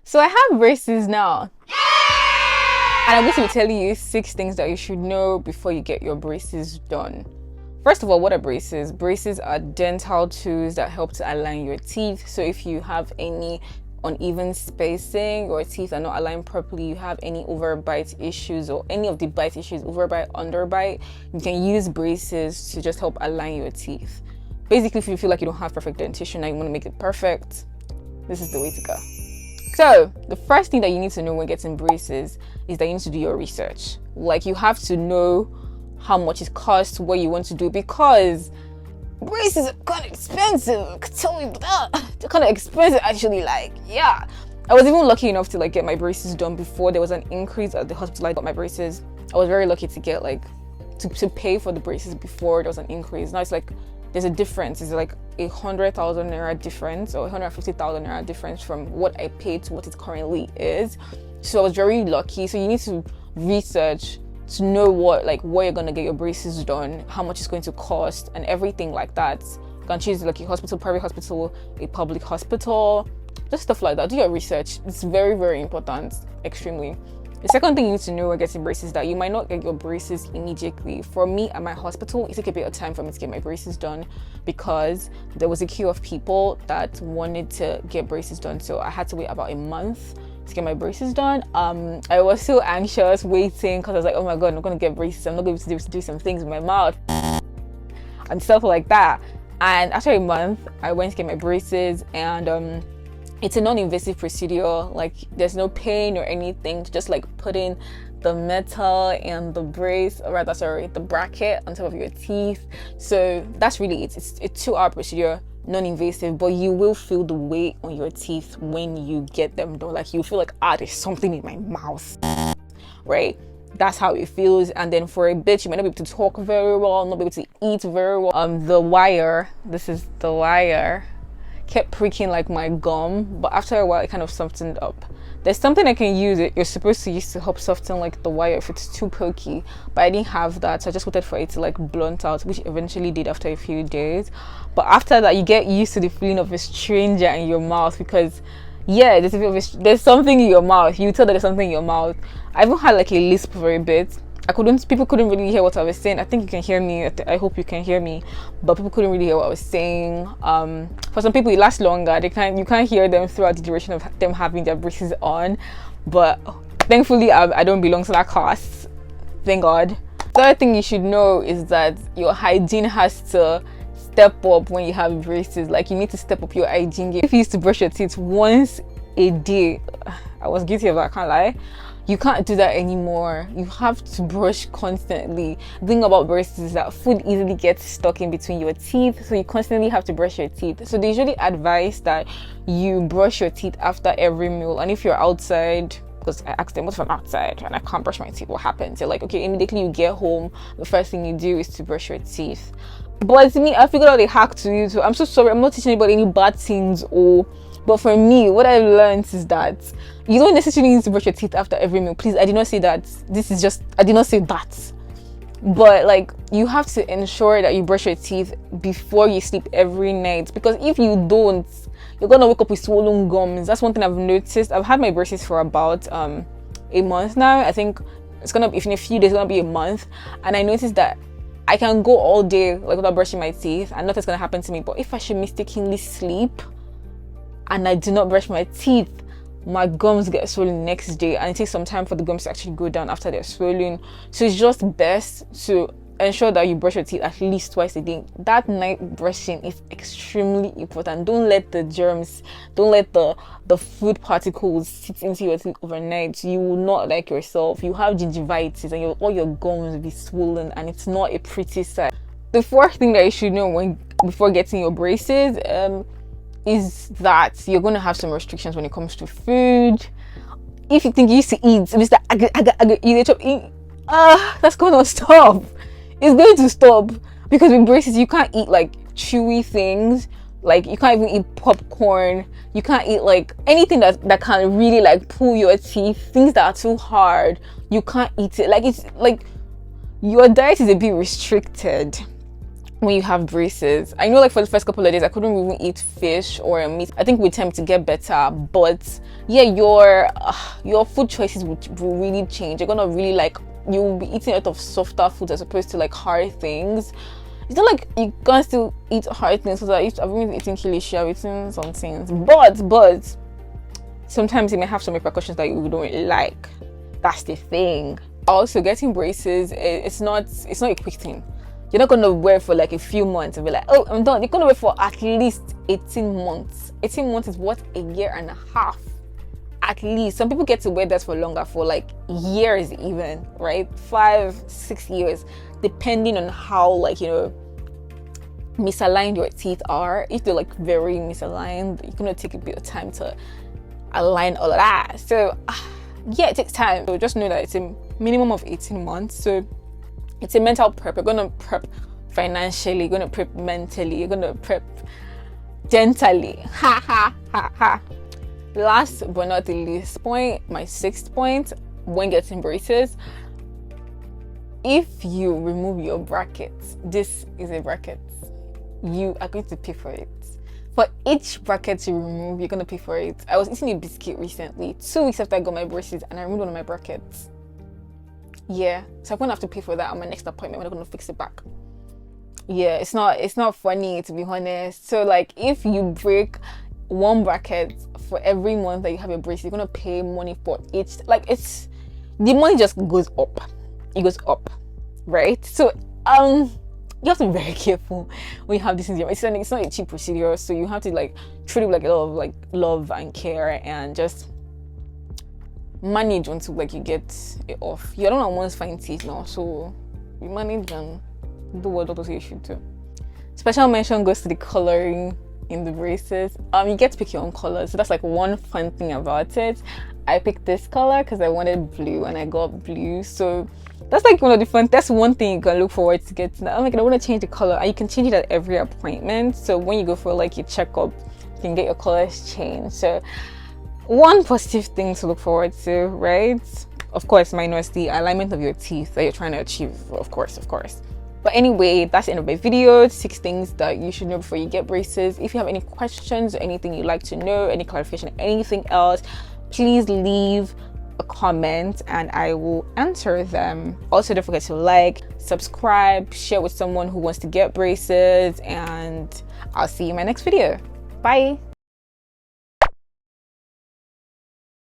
So I have braces now. And I'm going to be telling you 6 things that you should know before you get your braces done. First of all, what are braces? Braces are dental tools that help to align your teeth. So if you have any uneven spacing or teeth are not aligned properly, you have any overbite issues or any of the bite issues, overbite, underbite, you can use braces to just help align your teeth. Basically, if you feel like you don't have perfect dentition and you want to make it perfect, this is the way to go. So the first thing that you need to know when getting braces is that you need to do your research. Like, you have to know how much it costs, what you want to do, because braces are kind of expensive. I could tell you that. They're kind of expensive actually. Like, yeah. I was even lucky enough to like get my braces done before there was an increase at the hospital I got my braces. I was very lucky to get like to pay for the braces before there was an increase. Now it's like there's a difference. It's like 100,000 naira difference or 150,000 naira difference from what I paid to what it currently is. So I was very lucky. So you need to research to know where you're gonna get your braces done, how much it's going to cost, and everything like that. You can choose like a hospital, private hospital, a public hospital, just stuff like that. Do your research. It's very, very important, extremely. The second thing you need to know when getting braces is that you might not get your braces immediately. For me at my hospital, it took a bit of time for me to get my braces done because there was a queue of people that wanted to get braces done. So I had to wait about a month to get my braces done. I was so anxious waiting because I was like, oh my god, I'm not gonna get braces. I'm not going to be able to do some things with my mouth and stuff like that. And after a month, I went to get my braces, and it's a non-invasive procedure. Like, there's no pain or anything. Just like putting the metal and the the bracket on top of your teeth. So that's really it. It's a 2-hour procedure, non-invasive, but you will feel the weight on your teeth when you get them done. Like, you feel like, there's something in my mouth, right? That's how it feels. And then for a bit, you might not be able to talk very well, not be able to eat very well. The wire, this is the wire, kept pricking like my gum, but after a while it kind of softened up. There's something I can use you're supposed to use to help soften like the wire if it's too pokey, but I didn't have that, so I just waited for it to like blunt out, which eventually did after a few days. But after that, you get used to the feeling of a stranger in your mouth, because there's something in your mouth. You tell that there's something in your mouth. I even had like a lisp for a bit. People couldn't really hear what I was saying. I think you can hear me. I hope you can hear me, but people couldn't really hear what I was saying. For some people it lasts longer. You can't hear them throughout the duration of them having their braces on, but thankfully I don't belong to that class, thank God. The other thing you should know is that your hygiene has to step up when you have braces. Like, you need to step up your hygiene game. If you used to brush your teeth once a day, I was guilty of that, I can't lie. You can't do that anymore. You have to brush constantly. The thing about braces is that food easily gets stuck in between your teeth, so you constantly have to brush your teeth. So they usually advise that you brush your teeth after every meal. And if you're outside, because I asked them, what if I'm outside and I can't brush my teeth, what happens? They're like, okay, immediately you get home, the first thing you do is to brush your teeth. But to me, I figured out a hack to you. So I'm so sorry, I'm not teaching anybody any bad things, but for me, what I learned is that you don't necessarily need to brush your teeth after every meal. Please, I did not say that. I did not say that. But like, you have to ensure that you brush your teeth before you sleep every night, because if you don't, you're gonna wake up with swollen gums. That's one thing I've noticed. I've had my braces for about a month now. I think it's gonna be, if in a few days, it's gonna be a month, and I noticed that I can go all day like without brushing my teeth and nothing's gonna happen to me. But if I should mistakenly sleep and I do not brush my teeth, my gums get swollen the next day, and it takes some time for the gums to actually go down after they're swollen. So it's just best to ensure that you brush your teeth at least twice a day. That night brushing is extremely important. Don't let the germs, don't let the food particles sit into your teeth overnight. You will not like yourself. You have gingivitis and all your gums will be swollen, and it's not a pretty sight. The fourth thing that you should know before getting your braces is that you're going to have some restrictions when it comes to food. If you think you used to eat, that's going to stop. It's going to stop, because with braces you can't eat like chewy things. Like, you can't even eat popcorn. You can't eat like anything that can really like pull your teeth. Things that are too hard, you can't eat it. Like, it's like your diet is a bit restricted. when you have braces. I know like for the first couple of days I couldn't even eat fish or meat. I think with time to get better, but yeah, your food choices will really change. You're gonna really like, you'll be eating a lot of softer foods as opposed to like hard things. It's not like you can still eat hard things, because I've been eating kilishi, I've eaten some things, but sometimes it may have some repercussions that you don't really like. That's the thing. Also, getting braces, it's not a quick thing. You're not gonna wear for like a few months and be like, oh, I'm done. You're gonna wear for at least 18 months. 18 months is what, a year and a half. At least. Some people get to wear that for longer, for like years even, right? 5-6 years, depending on how, like, you know, misaligned your teeth are. If they're like very misaligned, you're gonna take a bit of time to align all of that. So yeah, it takes time. So just know that it's a minimum of 18 months. So it's a mental prep. You're gonna prep financially, you're gonna prep mentally, you're gonna prep dentally. Ha ha ha ha. Last but not the least point, my 6th point, when getting braces, if you remove your brackets, this is a bracket, you are going to pay for it. For each bracket you remove, you're gonna pay for it. I was eating a biscuit recently, 2 weeks after I got my braces, and I removed one of my brackets. Yeah, so I'm gonna have to pay for that at my next appointment when I'm gonna fix it back. Yeah, it's not funny, to be honest. So like, if you break one bracket for every month that you have your braces, you're gonna pay money for each. Like, it's, the money just goes up. It goes up, right? So you have to be very careful when you have this in your. It's not a cheap procedure, so you have to like treat it with like a lot of like love and care, and just manage until like you get it off. You don't want one's fine teeth now, so you manage and do what doctors say you should do. Special mention goes to the coloring in the braces. You get to pick your own color, so that's like one fun thing about it. I picked this color because I wanted blue and I got blue, so that's like one of the fun. That's one thing you can look forward to getting. I'm like, I want to change the color, and you can change it at every appointment. So when you go for like your checkup, you can get your colors changed. So one positive thing to look forward to, right? Of course, minus the alignment of your teeth that you're trying to achieve, of course. But anyway, that's the end of my video. 6 things that you should know before you get braces. If you have any questions or anything you'd like to know, any clarification, anything else, please leave a comment and I will answer them. Also, don't forget to like, subscribe, share with someone who wants to get braces, and I'll see you in my next video. Bye.